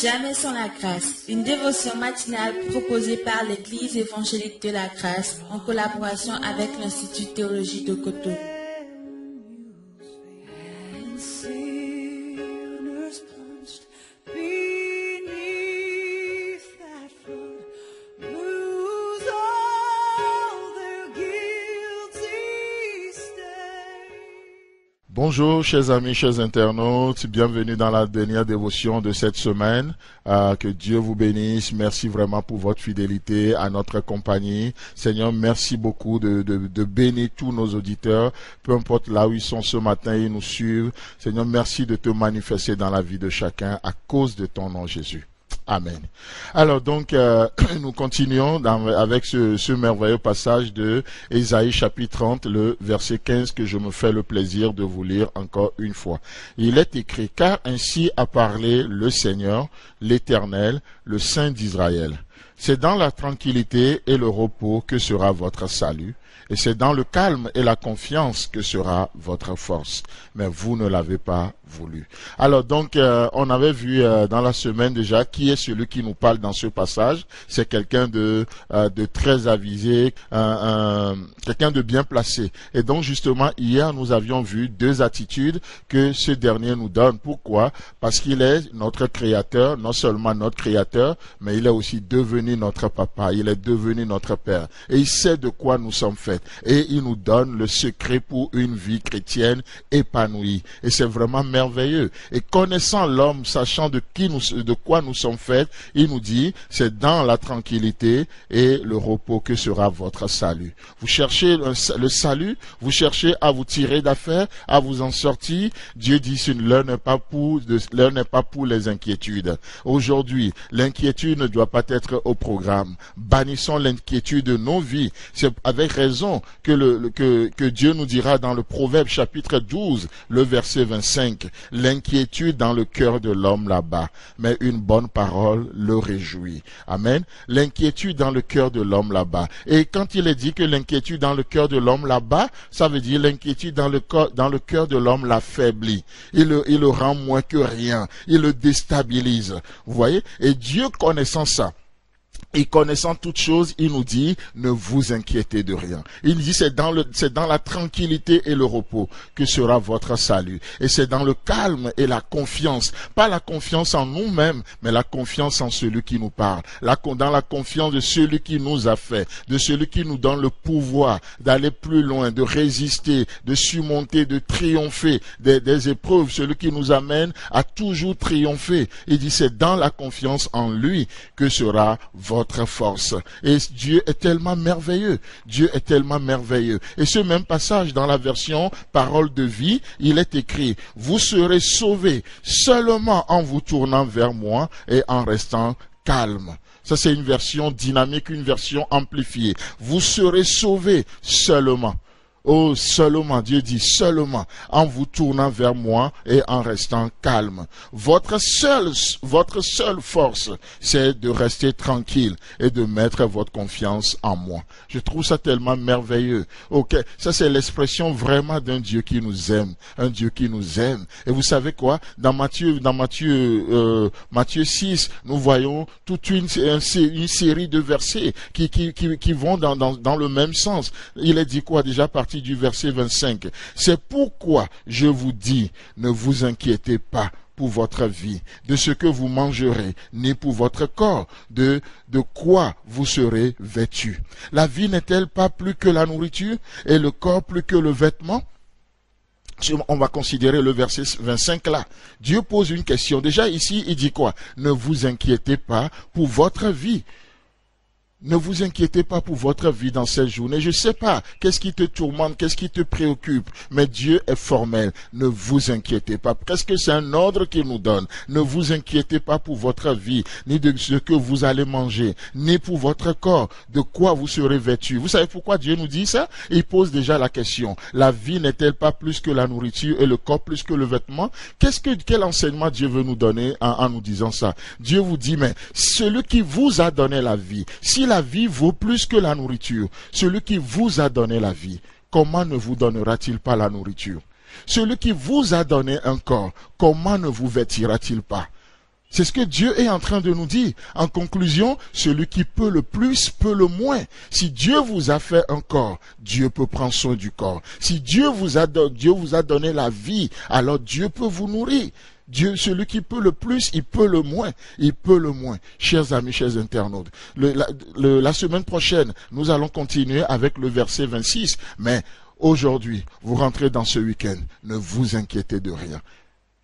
Jamais sans la grâce, une dévotion matinale proposée par l'Église évangélique de la grâce en collaboration avec l'Institut théologie de Cotonou. Bonjour chers amis, chers internautes, bienvenue dans la dernière dévotion de cette semaine. Que Dieu vous bénisse, merci vraiment pour votre fidélité à notre compagnie. Seigneur, merci beaucoup de bénir tous nos auditeurs, peu importe là où ils sont ce matin, ils nous suivent. Seigneur, merci de te manifester dans la vie de chacun à cause de ton nom Jésus. Amen. Alors donc, nous continuons avec ce merveilleux passage de Ésaïe chapitre 30, le verset 15 que je me fais le plaisir de vous lire encore une fois. Il est écrit, car ainsi a parlé le Seigneur, l'Éternel, le Saint d'Israël. C'est dans la tranquillité et le repos que sera votre salut, et c'est dans le calme et la confiance que sera votre force. Mais vous ne l'avez pas voulu. Alors donc, on avait vu dans la semaine déjà qui est celui qui nous parle dans ce passage. C'est quelqu'un de très avisé, quelqu'un de bien placé. Et donc justement, hier, nous avions vu deux attitudes que ce dernier nous donne. Pourquoi? Parce qu'il est notre créateur, non seulement notre créateur, mais il est aussi devenu notre papa, il est devenu notre père. Et il sait de quoi nous sommes faits. Et il nous donne le secret pour une vie chrétienne épanouie. Et c'est vraiment merveilleux. Et connaissant l'homme, sachant de quoi nous sommes faits, il nous dit, c'est dans la tranquillité et le repos que sera votre salut. Vous cherchez le salut, vous cherchez à vous tirer d'affaire, à vous en sortir. Dieu dit, l'heure n'est pas pour les inquiétudes. Aujourd'hui, l'inquiétude ne doit pas être au programme. Bannissons l'inquiétude de nos vies. C'est avec raison que Dieu nous dira dans le Proverbe chapitre 12, le verset 25, l'inquiétude dans le cœur de l'homme là-bas, mais une bonne parole le réjouit. Amen. L'inquiétude dans le cœur de l'homme là-bas. Et quand il est dit que l'inquiétude dans le cœur de l'homme là-bas, ça veut dire l'inquiétude dans le cœur de l'homme l'affaiblit. Il le rend moins que rien. Il le déstabilise. Vous voyez? Et Dieu connaissant ça, et connaissant toutes choses, il nous dit, ne vous inquiétez de rien. Il dit, c'est dans la tranquillité et le repos que sera votre salut. Et c'est dans le calme et la confiance. Pas la confiance en nous-mêmes, mais la confiance en celui qui nous parle. Dans la confiance de celui qui nous a fait, de celui qui nous donne le pouvoir d'aller plus loin, de résister, de surmonter, de triompher des épreuves. Celui qui nous amène à toujours triompher. Il dit, c'est dans la confiance en lui que sera votre force. Et Dieu est tellement merveilleux. Dieu est tellement merveilleux. Et ce même passage dans la version Parole de vie, il est écrit, vous serez sauvés seulement en vous tournant vers moi et en restant calme. Ça c'est une version dynamique, une version amplifiée. Vous serez sauvés seulement. Oh, seulement, Dieu dit seulement, en vous tournant vers moi et en restant calme. Votre seule force, c'est de rester tranquille et de mettre votre confiance en moi. Je trouve ça tellement merveilleux. Ok, ça c'est l'expression vraiment d'un Dieu qui nous aime, un Dieu qui nous aime. Et vous savez quoi? Dans Matthieu 6, nous voyons toute une série de versets qui vont dans le même sens. Il est dit quoi déjà à partir du verset 25. C'est pourquoi je vous dis, ne vous inquiétez pas pour votre vie, de ce que vous mangerez, ni pour votre corps, de quoi vous serez vêtus. La vie n'est-elle pas plus que la nourriture, et le corps plus que le vêtement? On va considérer le verset 25 là. Dieu pose une question. Déjà ici, il dit quoi? Ne vous inquiétez pas pour votre vie. Ne vous inquiétez pas pour votre vie dans cette journée. Je ne sais pas qu'est-ce qui te tourmente, qu'est-ce qui te préoccupe, mais Dieu est formel. Ne vous inquiétez pas. Presque c'est un ordre qu'il nous donne. Ne vous inquiétez pas pour votre vie, ni de ce que vous allez manger, ni pour votre corps, de quoi vous serez vêtus. Vous savez pourquoi Dieu nous dit ça? Il pose déjà la question. La vie n'est-elle pas plus que la nourriture et le corps plus que le vêtement? Quel enseignement Dieu veut nous donner en nous disant ça? Dieu vous dit, mais celui qui vous a donné la vie, si la vie vaut plus que la nourriture, celui qui vous a donné la vie, comment ne vous donnera-t-il pas la nourriture? Celui qui vous a donné un corps, comment ne vous vêtira-t-il pas? C'est ce que Dieu est en train de nous dire. En conclusion, celui qui peut le plus peut le moins. Si Dieu vous a fait un corps, Dieu peut prendre soin du corps. Si Dieu vous a donné la vie, alors Dieu peut vous nourrir. Dieu, celui qui peut le plus, il peut le moins. Il peut le moins. Chers amis, chers internautes, la semaine prochaine, nous allons continuer avec le verset 26. Mais aujourd'hui, vous rentrez dans ce week-end. Ne vous inquiétez de rien.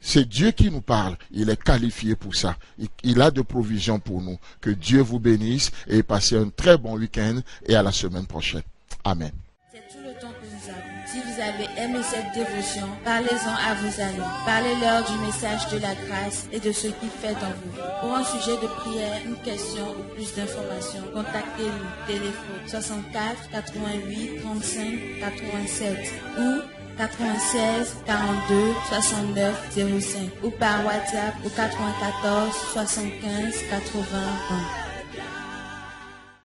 C'est Dieu qui nous parle. Il est qualifié pour ça. Il a de provisions pour nous. Que Dieu vous bénisse et passez un très bon week-end et à la semaine prochaine. Amen. C'est tout le temps que nous avons. Si vous avez aimé cette dévotion, parlez-en à vos amis. Parlez-leur du message de la grâce et de ce qu'il fait en vous. Pour un sujet de prière, une question ou plus d'informations, contactez-nous. Téléphone 64 88 35 87 ou 96 42 69 05 ou par WhatsApp au 94 75 80 20.